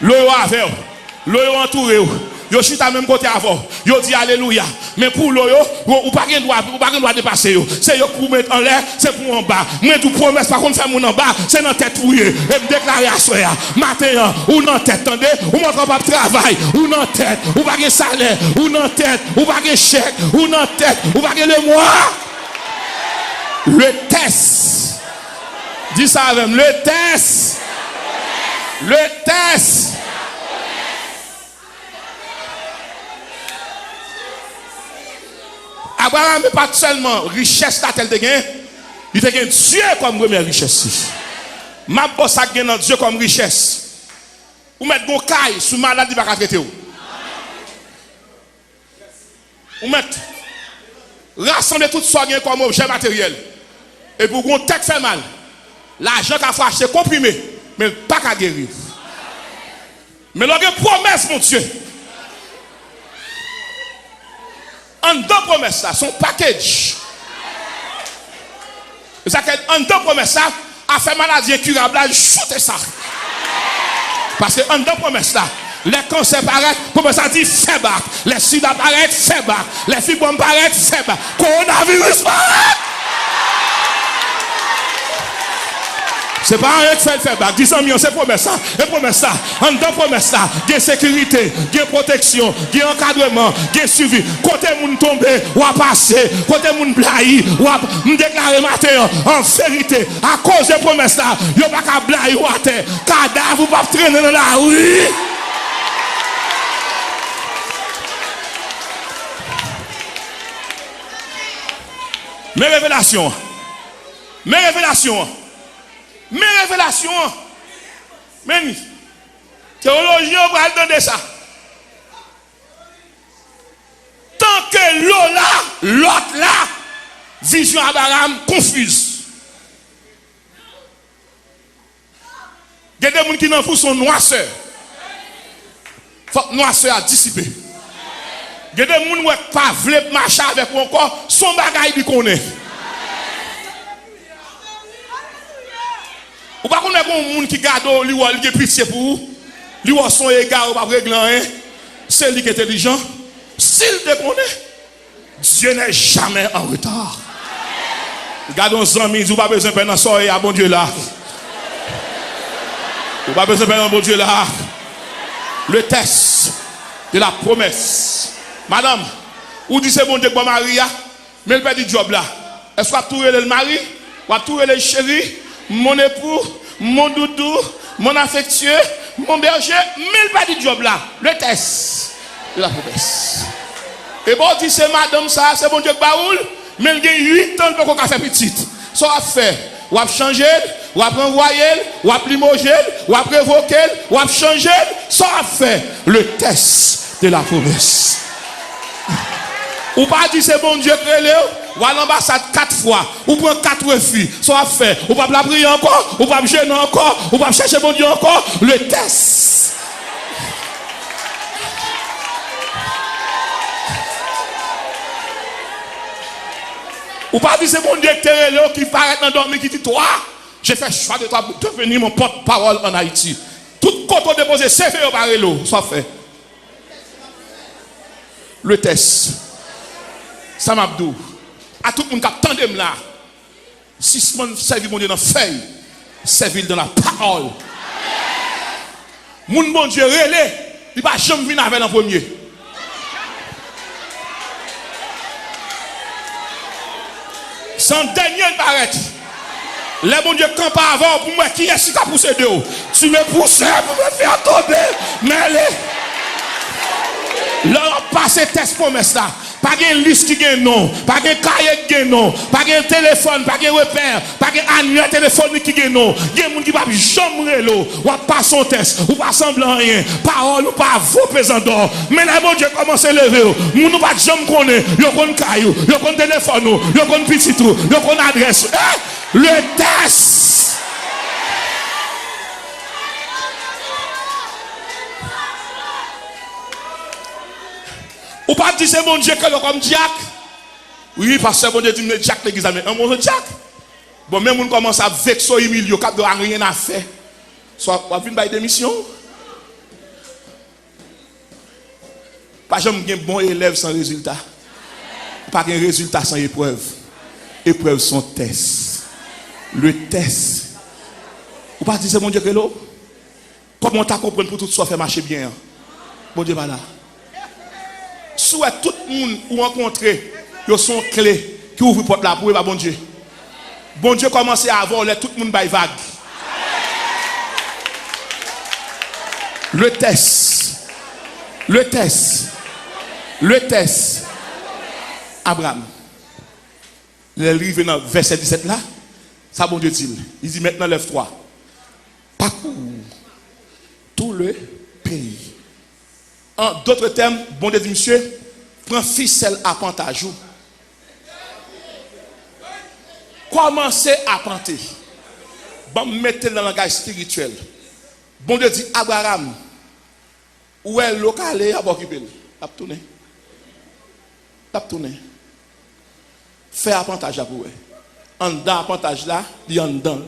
L'eau avec, l'eau entouré, yo chita même côté avant, yo dit alléluia. Mais pour l'eau, ou pas de droit dépasser. C'est yo pour mettre en l'air, c'est pour en bas. Mais tout promesse par contre faire mon en bas, c'est dans tête fouillée. Et me déclarer à soi matin ou dans tête, attendez, ou montre pas de travail, ou dans tête, ou pas de salaire, ou dans tête, ou pas de chèque, ou dans tête, ou pas de le mois. Le test. Dis ça avec le test. Le test. Abraham n'est pas seulement richesse là tel de gain, il a Dieu comme première richesse. Ma bosse a gagné Dieu comme richesse. Ou mettre mon caille sous maladie pas traiter ou. Ou mettre rassembler tout ça comme objet matériel. Et pour qu'on tête fait mal. L'argent qu'a fait acheter comprimé, mais pas qu'à guérir. Mais l'on a une promesse, mon Dieu. En deux promesses, son package. En deux promesses, a fait maladie incurable, shoot ça. Parce que en deux promesses, les cancers paraissent, comme ça dit, fait bac. Les sida paraissent, fait bac. Les fibromes paraissent, fait bac. Coronavirus paraît. C'est pas un fait bac. 10 millions, c'est promesse ça. Et promesse ça. En dedans promesse ça. Il y a sécurité, il y a protection, il y a encadrement, il y a suivi. Côté moun tomber, ou à passer. Côté moun blayi, ou à me déclarer matin en vérité. À cause de promesse là, il n'y a pas qu'à blayi ou à terre. Cadavre ou pas traîner dans la rue. Mes révélations. Mes révélations. Mais théologiens vont entendre ça. Tant que l'autre là, vision Abraham confuse. Il y a des gens qui n'ont pas son noisseur. Faut que noisseur a dissipé. Il y a des gens qui n'ont pas voulu marcher avec vous encore, son bagage qui connaît. Ou pas qu'on a un monde qui garde lui qui est pitié pour vous, lui son égard ou pas régler rien, c'est lui qui est intelligent. S'il te connaît, Dieu n'est jamais en retard. Regardons nos amis, vous n'avez pas besoin de faire un soirée à bon Dieu là. Vous n'avez pas besoin de faire un bon Dieu là. Le test de la promesse. Madame, vous dites c'est bon Dieu pour Maria, mais elle fait du job là. Est-ce que vous avez tout le mari, vous avez tout le chéri, mon époux, mon doudou, mon affectueux, mon berger, mais pas du job là. Le test de la promesse. Et bon, dit c'est madame ça, c'est bon Dieu que baoul, mais il y a 8 ans pour qu'on fasse petite. Ça a fait, ou a changé, ou a renvoyé, ou a limogé, ou a révoqué, ou a changé, ça a fait le test de la promesse. Ou pas dit c'est bon Dieu créé, ou à l'ambassade 4 fois, ou prend 4 filles, soit fait, ou pas la prier encore, ou pas gêner encore, ou pas chercher bon Dieu encore, le test. Ou pas dire c'est bon Dieu qui paraît dans dormir, qui dit toi, j'ai fait choix de toi pour devenir mon porte-parole en Haïti. Tout côté déposé, c'est fait par l'eau, soit fait. Le test. Sam Abdou, à tout le monde qui attendait là, si ce monde servit mon Dieu dans la feuille, servit dans la parole. Mon bon Dieu, relais, il va jamais venir avec en premier. Sans dernier paraît. Les bon Dieu camp avant pour moi qui est-ce qui a poussé de haut. Tu me pousses pour me faire tomber. Mais leur passé test promesse là. Pas de liste qui gagne non, pas de cahier qui gagne non, pas de téléphone, pas de repère, pas de annuaire téléphonique qui gagne non. Il y a des gens qui ne peuvent jamais l'eau, ou pas son test, ou pas semblant rien, parole ou pas vos pesants d'or. Mais là, bon Dieu commence à lever, nous ne pas jamais connaître, nous connaissons caillou, nous connaissons téléphone, nous connaissons petit trou, nous connaissons adresse. Le test. Ou pas dire c'est mon Dieu que le comme Jack. Oui, parce que mon Dieu dit mais Jack l'église mais un bon Jack. Bon même on commence à vexer Emilio cap de rien à faire. Soit on vient by démission. Pas jamais un bon élève sans résultat. Pas un résultat sans épreuve. Épreuve sans test. Le test. Ou pas dire c'est mon Dieu que l'eau. Comment t'as compris pour tout ça faire marcher bien. Bon Dieu voilà. Soit tout le monde ou rencontrer, ils sont clés qui ouvrent la porte là pour bon Dieu. Bon Dieu commence à avoir tout le monde by vague. Le test. Le test. Le test. Abraham. Il arrive dans verset 17 là. Ça bon Dieu dit. Il dit maintenant lève-toi. Parcours tout le pays. En d'autres termes, bon Dieu dit, monsieur, prends ficelle à pantajou. Commencez à panter. Bon, mettez dans le langage spirituel. Bon Dieu dit, Abraham, où est le local à occuper? Tap tourner. Tap tourner. Fais à pantage à vous. En dedans, à pantage là, il y a en dedans.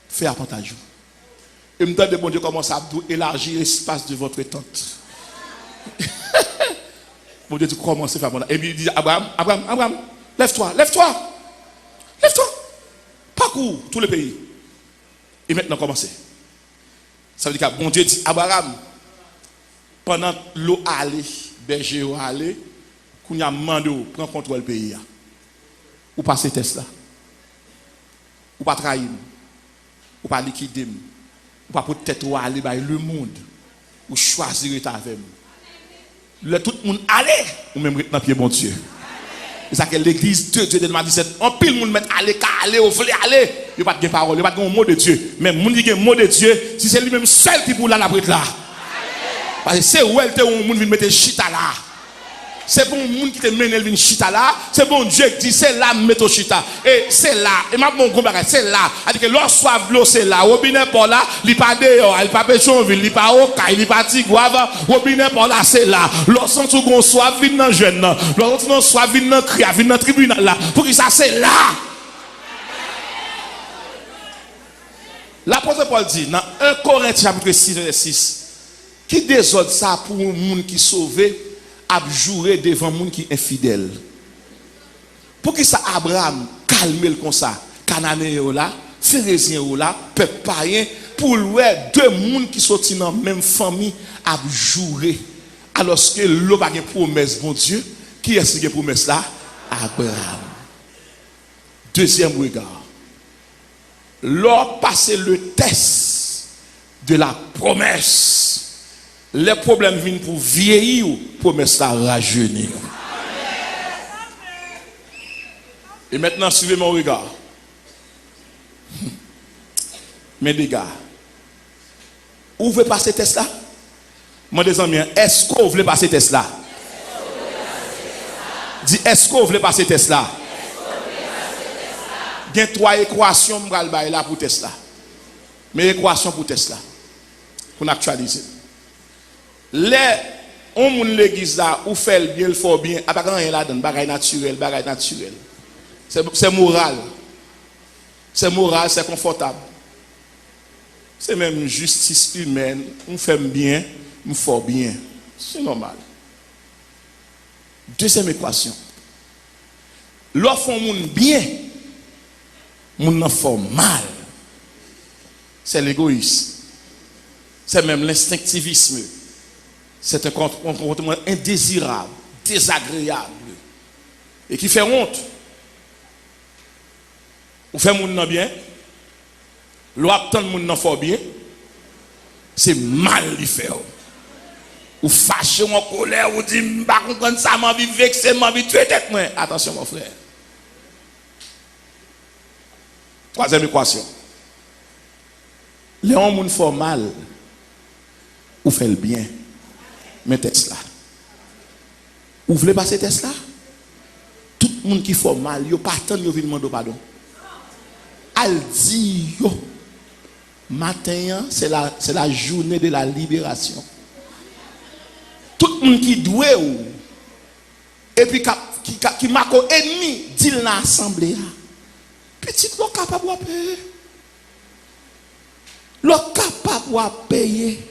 Fais à pantage. Et me donne de bon Dieu commence à élargir l'espace de votre tente. Bon Dieu dit commence à faire bon. Et puis il dit Abraham, lève-toi. Lève-toi. parcours tout le pays. Et maintenant, commencez. Ça veut dire que bon Dieu dit Abraham, pendant l'eau allait, berger allait, qu'on a demandé prend contrôle du pays. Ou pas ces tests là. Ou pas trahir. Ou pas liquider. Ou pas peut-être aller dans le monde. Ou choisir d'être avec nous. Le tout le monde allait, ou même dans pied bon Dieu. C'est ça que l'église de Dieu de 17, en pile monde met aller, au voler aller. Il n'y a pas de parole, il n'y a pas de mot de Dieu. Mais monde qui a un mot de Dieu, si c'est lui-même seul qui pour la prêtre là. Parce que c'est où elle te où monde vient mettre chita là. C'est bon monde qui te mène elle vient chita là, c'est bon Dieu qui dit c'est là mettre chita. Et c'est là, et m'a bon gros bagage, c'est là. C'est-à-dire que l'or soif l'eau c'est là, robinet pour là, il pas dehors, il pas Pétionville, il pas au il pas Tigouave, robinet pour là c'est là. L'or sent tout gon soif vinn dans jeune là. L'or non soif vinn dans cria, vinn dans tribunal là. Pour qui ça c'est là. L'apôtre Paul dit dans 1 Corinthiens chapitre 6 verset 6 qui désordre ça pour un monde qui sauvé a joué devant monde qui est infidèle. Pour qui ça Abraham calme le comme ça, Cananéen là, Phérézien là, peuple païen pour ouais deux monde qui sorti dans même famille a joué alors que l'eau pas de promesse bon Dieu, qui est-ce qui a promesse là? Abraham. Deuxième regard. Lors passer le test de la promesse, les problèmes viennent pour vieillir ou promesse à rajeunir. Et maintenant, suivez mon regard. Mes dégâts. Où vous voulez passer test là? Moi, des amis, est-ce que vous voulez passer test là? Dis, est-ce que vous voulez passer test là? Il y a 3 équations là pour Tesla. Mais équations pour Tesla. Pour actualiser. Les on moun l'église là ou fait le bien, le faut bien, à pas rien là dedans, bagaille naturel. C'est moral. C'est moral, c'est confortable. C'est même justice humaine, on fait bien, on fait bien. C'est normal. Deuxième équation. L'offre on moun bien, moun nan fait mal. C'est l'égoïsme. C'est même l'instinctivisme. C'est un comportement indésirable, désagréable et qui fait honte. Ou fait moun nan bien, l'on attend moun nan fait bien, c'est mal li fait. Ou fâché ou en colère ou dit m'pa comprendre ça, m'a envie vexer, m'a envie tuer tête moi. Attention mon frère. Troisième équation. Les gens qui font mal ou font le bien. Mais Tesla. Vous voulez passer Tesla? Tout le monde qui fait mal, il n'y a pas tant de demander pardon. Al dit yo. Matin, c'est la journée de la libération. Tout le monde qui doit et puis qui marque ennemi, dit dans l'assemblée. Petit l'eau capable de payer. L'eau capable de payer.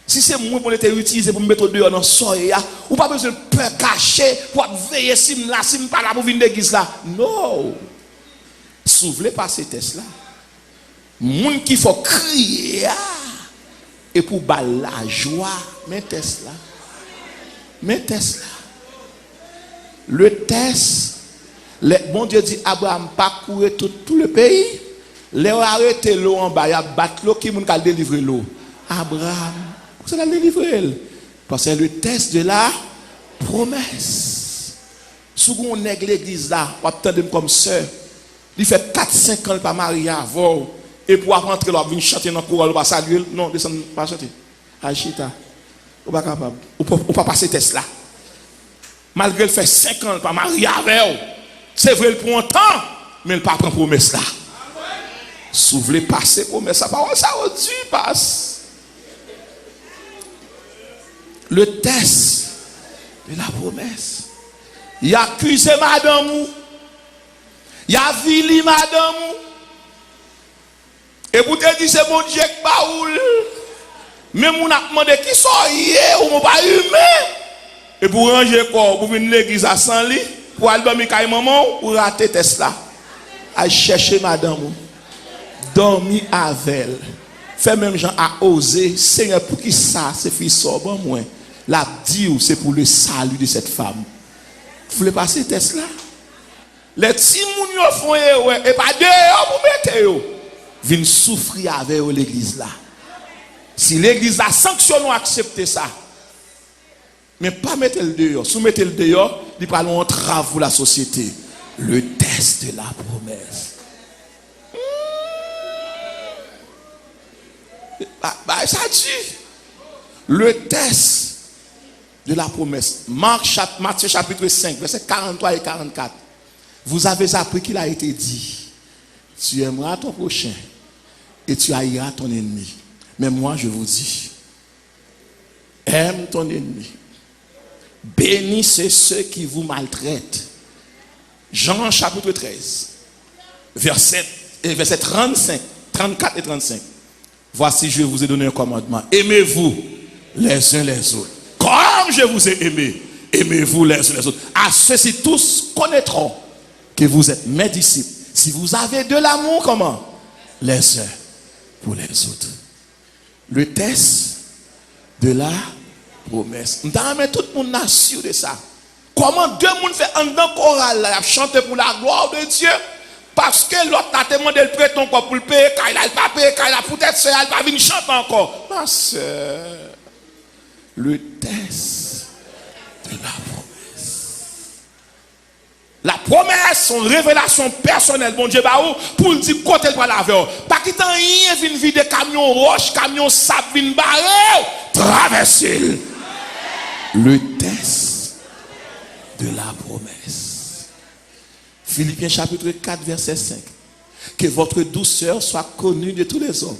Si c'est moi pour l'été utiliser pour me mettre dehors dans le soleil, ou pas besoin de peur cacher pour veiller si je ne suis pas là pour venir de l'église là. Non. Si vous voulez passer test là, moun qui faut crier et pour baller la joie, mais test là. Mais test là. Le test, bon Dieu dit Abraham parcourir tout le pays. Les arrêté l'eau en bas, il y a battu l'eau qui moun ka délivrer l'eau. Abraham, c'est la délivrer. Parce que c'est le test de la promesse. Si on est l'église là, on attend comme sœur. Il fait 4-5 ans pas marié avant. Et pour rentrer là, venir chanter dans le chorale, pas saluer. Non, descendre, pas chanter. Achita. Ou pas capable. Ou pas passer test là. Malgré le fait 5 ans pas marié avec. C'est vrai, il prend un temps, mais il ne prend pas promesse là. Si vous voulez passer promesse, ça aujourd'hui passe. Le test de la promesse. Il a accusé madame. Il a vili madame. Et vous te dites c'est mon Dieu qui baoul. Mais mon a demandé qui sont hier ou mon pas humain. Et pour ranger corps, pour venir l'église à 100 lits, pour aller dans mes maman, ou rater test là. à chercher madame, dormir avec elle. Fait même gens à oser, Seigneur, pour qui ça, c'est fils sobre, moi. La dit c'est pour le salut de cette femme. Vous voulez passer test là? Les petits moun font et pas dehors pour mettre yo. Viennent souffrir avec l'église là. Si l'église là sanctionne ou accepter ça. Mais pas mettre le dehors. Si vous mettez le dehors, il parle entrave pour la société. Le test de la promesse. Ça dit. Le test de la promesse. Matthieu chapitre 5, versets 43 et 44. Vous avez appris qu'il a été dit. Tu aimeras ton prochain et tu haïras ton ennemi. Mais moi je vous dis, aime ton ennemi. Bénissez ceux qui vous maltraitent. Jean chapitre 13, verset 35, 34 et 35. Voici, je vous ai donné un commandement. Aimez-vous les uns les autres. Comme je vous ai aimé, aimez-vous les uns les autres. À ceux-ci tous connaîtront que vous êtes mes disciples. Si vous avez de l'amour, comment? Les uns pour les autres. Le test de la promesse. Nous avons tout le monde sûr de ça. Comment deux personnes fait un dans choral là, chanter pour la gloire de Dieu? Parce que l'autre a demandé le prêtre encore pour le payer, quand il a le papier, quand il a peut-être ça, il va venir chanter encore. Ma soeur, le test de la promesse. La promesse, son révélation personnelle, bon Dieu, pour dire côté le laver. Pas qu'il t'en rien vient vider camion roche, camion sable, vient barrer, traverser. Le test de la promesse. Philippiens chapitre 4, verset 5. Que votre douceur soit connue de tous les hommes.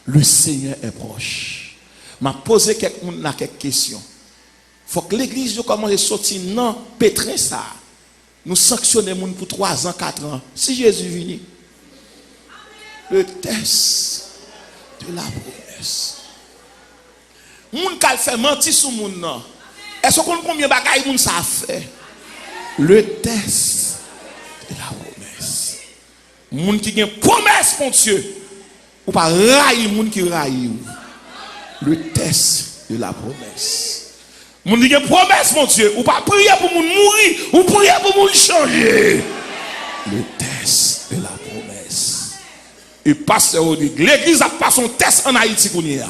Le Seigneur est proche. M'a posé quelques questions. Il faut que l'église commence à sortir non pétrin ça. Nous sanctionnons les gens pour 3 ans, 4 ans. Si Jésus vient, le test de la promesse. Moun qui fait mentir sur moun nan. Est-ce qu'on combien bagaille moun ça fait? Le test de la promesse. Moun qui gen promesse pour Dieu. Ou pas railler moun qui raille. Le test de la promesse. Moun qui gen promesse pour Dieu. Ou pas prier pour moun mourir, ou prier pour moun changer. Le test de la promesse. Et pasteur dit, l'église a pas son test en Haïti kounia.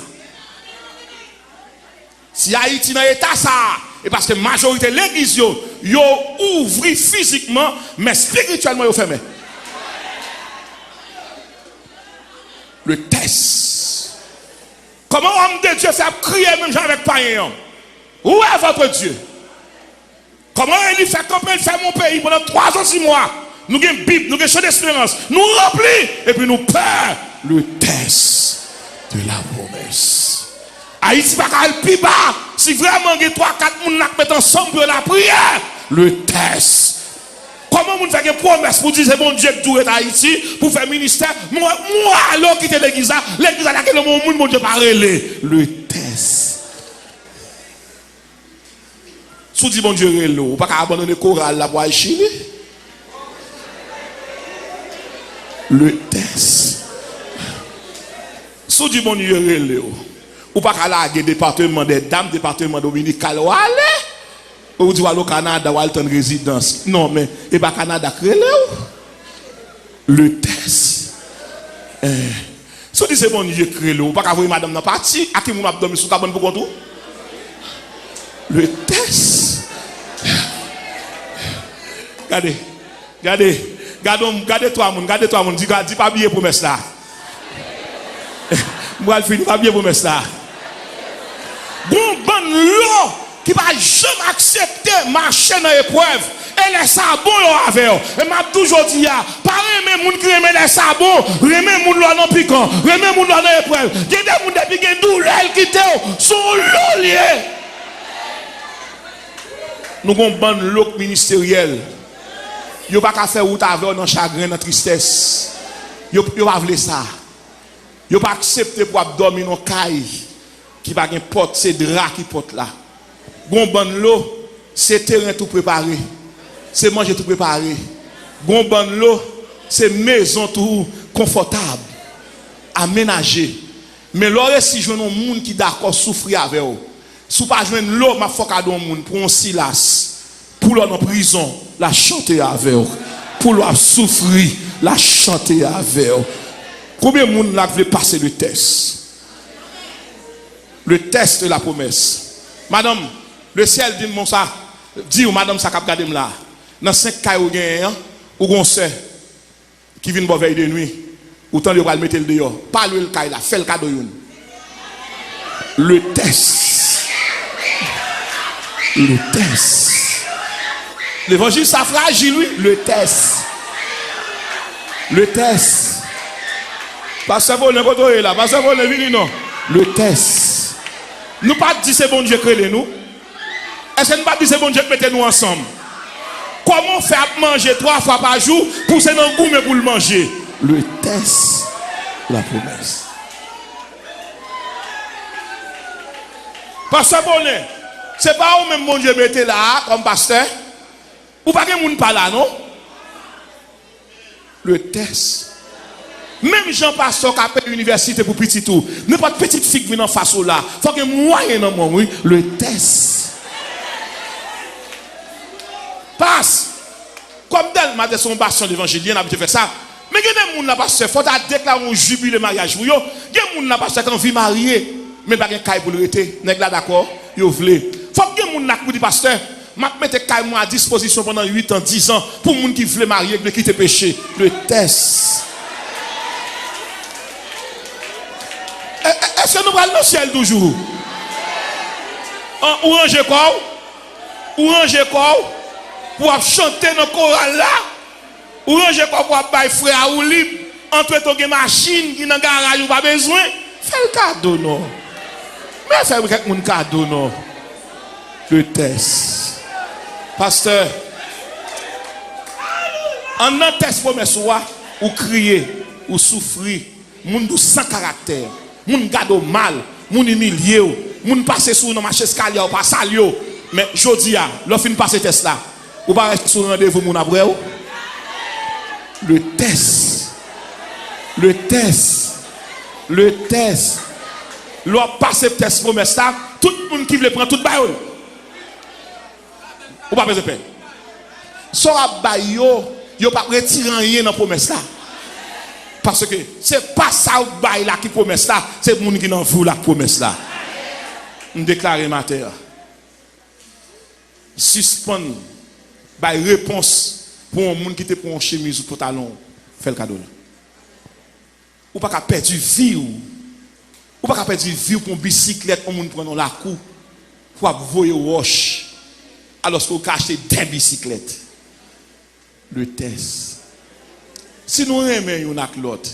Si Haïti dans l'état ça, et parce que la majorité de l'église, yo ouvri physiquement, mais spirituellement, yo fermé. Le test. Comment homme de Dieu fait crier même avec païen? Où est votre Dieu? Comment il fait camper, faire mon pays pendant 3 ans, 6 mois? Nous avons une Bible, nous avons une chant d'espérance, nous remplis, et puis nous perdons le test de la promesse. Haïti va pas le plus bas. Si vraiment il y a 3-4 personnes qui mettent ensemble pour la prière, le test. Comment vous faites une promesse pour dire c'est bon Dieu que tout est Haïti pour faire ministère? Moi alors quitter l'église à laquelle mon Dieu parle. Le test. Si vous dites bon Dieu, vous ne pouvez pas abandonner le choral là pour aller Chili. Le test. Si vous dites bon Dieu, ou pas qu'à la département des dames, département dominical, ou aller, ou dire au Canada, ou aller en résidence. Non, mais, et pas Canada, créé le test. Si vous dites bon Dieu, créé ou pas qu'à voir madame dans la partie, à qui vous m'avez dormi sous ta bonne pour tout? Le test. Regardez toi, dis pas bien pour mettre ça. Moi, je finis pas bien pour mettre ça. Bon l'eau qui va jamais accepter marcher dans l'épreuve. Et les sabots avec eux. Et m'a toujours dit, pas aimer moun qui aime les sabots, aimer moun là non piquant, aimer moun là dans l'épreuve. Il y a des moun depuis qui douleur qui te sont l'eau lié. Nous avons bon l'eau ministériel. Yo pas qu'à faire route avec dans chagrin, dans tristesse. Yo pas vle ça. Yo pas accepter pour dormir dans caille qui pas gen porte, c'est drap qui porte là. Gon ban l'eau, c'est terrain tout préparé. C'est manger tout préparé. Gon ban l'eau, c'est maison tout confortable, aménagée. Mais là, si je vois un monde qui d'accord souffrir avec vous, si pas joindre l'eau, ma faut cadeau monde pour un silas, pour l'en prison, la chanter avec vous. Pour l'en souffrir, la chanter avec vous. Combien de monde là veut passer le test? Le test de la promesse. Madame, le ciel dit mon ça, dit ou madame ça cap garder là. Dans 5 cas ou gagne ou gon sœur qui vient bo veille de nuit, autant le va le mettre le dehors. Pas le cas là, fait le cadeau yon. Le test. Le test. L'évangile ça fragile lui, le test. Le test. Pasteur Paul n'est là, pasteur Paul n'est venu non. Le test. Nous pas dire c'est bon Dieu créer nous. Est-ce que nous pas dire c'est bon Dieu mettre nous ensemble? Comment faire manger 3 fois par jour pour se dans goût mais pour le manger? Le test de la promesse. Pasteur Paul, c'est pas où même bon Dieu mettez là comme pasteur. Ou pas que moun pas là non? Le test. Même Jean Pasteur qui a fait l'université pour petit tout, n'importe petite fille qui vient en face là, il faut que moyen dans mon oui, le test. Passe. Comme tel, ma son bastion d'évangile, n'a pas fait ça. Mais il y a des gens là pasteur, faut déclarer un jubilé mariage pour yo. Il y a des gens là pasteur qui vit marié, mais pas un caille pour le rester. Nèg là d'accord, yo vle. Faut que des gens là qui dit pasteur, m'a mettre caille moi à disposition pendant 8 ans, 10 ans pour moun qui veut marier, qui quitter péché. Le test. Est-ce que nous allons au ciel toujours? Ou ranger quoi? Ou ranger quoi? Pour chanter dans le choral là? Ou ranger quoi pour faire frère ou libre? Entre ton machine qui dans le garage ou pas besoin? Fais le cadeau non. Mais fais quelqu'un cadeau non. Le test. Pasteur. En un test promesse ou crier, ou souffrir, moun sans caractère. Moun gado mal, moun humilié, moun passe sur dans marché escalier ou pas salio. Mais jodi a, l'on fin passer test là. Ou pas rester sur rendez-vous moun après ou? Le test. Le test. Le test. L'on passe test promesse là, tout le monde qui veut prendre tout bail. Ou pas besoin de paix. Sora bail yo pas retirer rien dans promesse là. Parce que c'est pas ça ou bail là qui promesse là, c'est moun qui n'en veut la promesse là. On déclare matin. Suspend bail réponse pour un moun qui te prend chemise ou pantalon, fait le cadeau là. Ou pas qu'à perdre vie ou pas qu'à perdre vie pour une bicyclette pour moun prendre la cou pour voyer wash alors qu'on cache des bicyclettes. Le test. Si nous aimons un l'autre,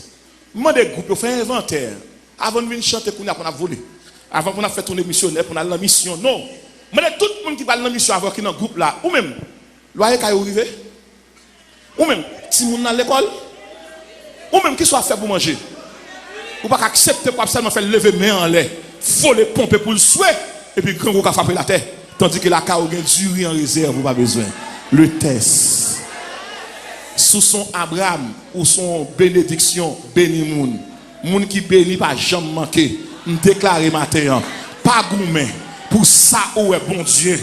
moi des groupes, on fait un inventaire. Avant de venir chanter, pour nous voler. Avant qu'on a fait tourner missionnaire, pour nous aller dans la mission. Non. Moi, tout le monde qui va dans la mission avant qui est dans le groupe là, ou même, loyer qui est arrivé, ou même, si vous dans l'école, ou même qui soit fait pour manger. Ou pas accepter pour seulement faire lever main en l'air, voler, pomper pour le souhait, et puis grand gros qui a frappé la tête. Tandis que la carrière a du en réserve, vous n'avez pas besoin. Le test. Sous son Abraham ou son bénédiction, béni moun. Moun qui béni pas jamais manqué. Me déclarer matin, pas gourmet pour ça où est bon Dieu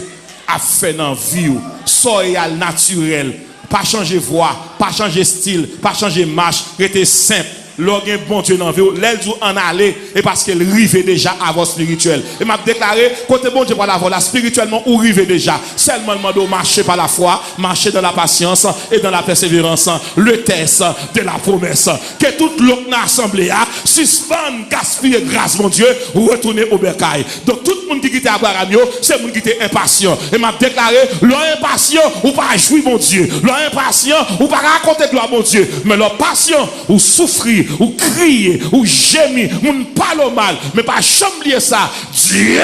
a fait dans vie ou soyal naturel, pas changer voix, pas changer style, pas changer marche, rester simple. L'organe bon Dieu dans vie, l'aile du en aller et parce qu'elle rive déjà à votre spirituel. Et m'a déclaré côté bon Dieu par la voie spirituellement ou rive déjà. Seulement demande marcher par la foi, marcher dans la patience et dans la persévérance. Le test de la promesse que toute l'autre assemblée a suspend, gaspiller grâce mon Dieu ou retourner au bercail. Donc tout le monde qui quitte Abraham, c'est le monde qui était impatient. Et m'a déclaré l'impatient ou pas jouir mon Dieu, l'impatient ou pas raconter gloire mon Dieu, mais l'impatient ou souffrir ou crier, ou gémir, ou ne parle mal, mais pas chamblier ça. Dieu,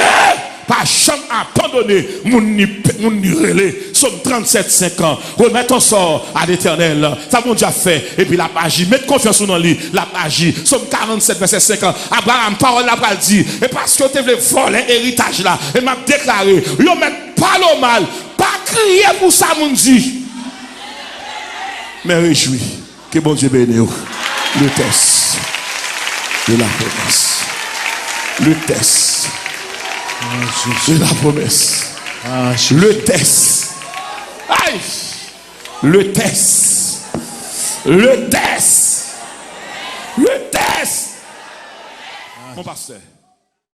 pas jamais abandonné, mon ni relais. Somme 37, 5 ans. Remettre ton sort à l'éternel. Ça mon Dieu a fait. Et puis la magie, mettre confiance dans lui, la magie. Somme 47, verset 5 ans. Abraham, parole la parole dit, et parce que tu veux voler l'héritage là, et m'a déclaré, yo met parle mal, pas crier pour ça, mon Dieu. Mais réjouis. Que bon Dieu bénisse. Le test de la promesse. Le test de la promesse. Le test. Aïe. Le test. Le test. Le test. Mon pasteur.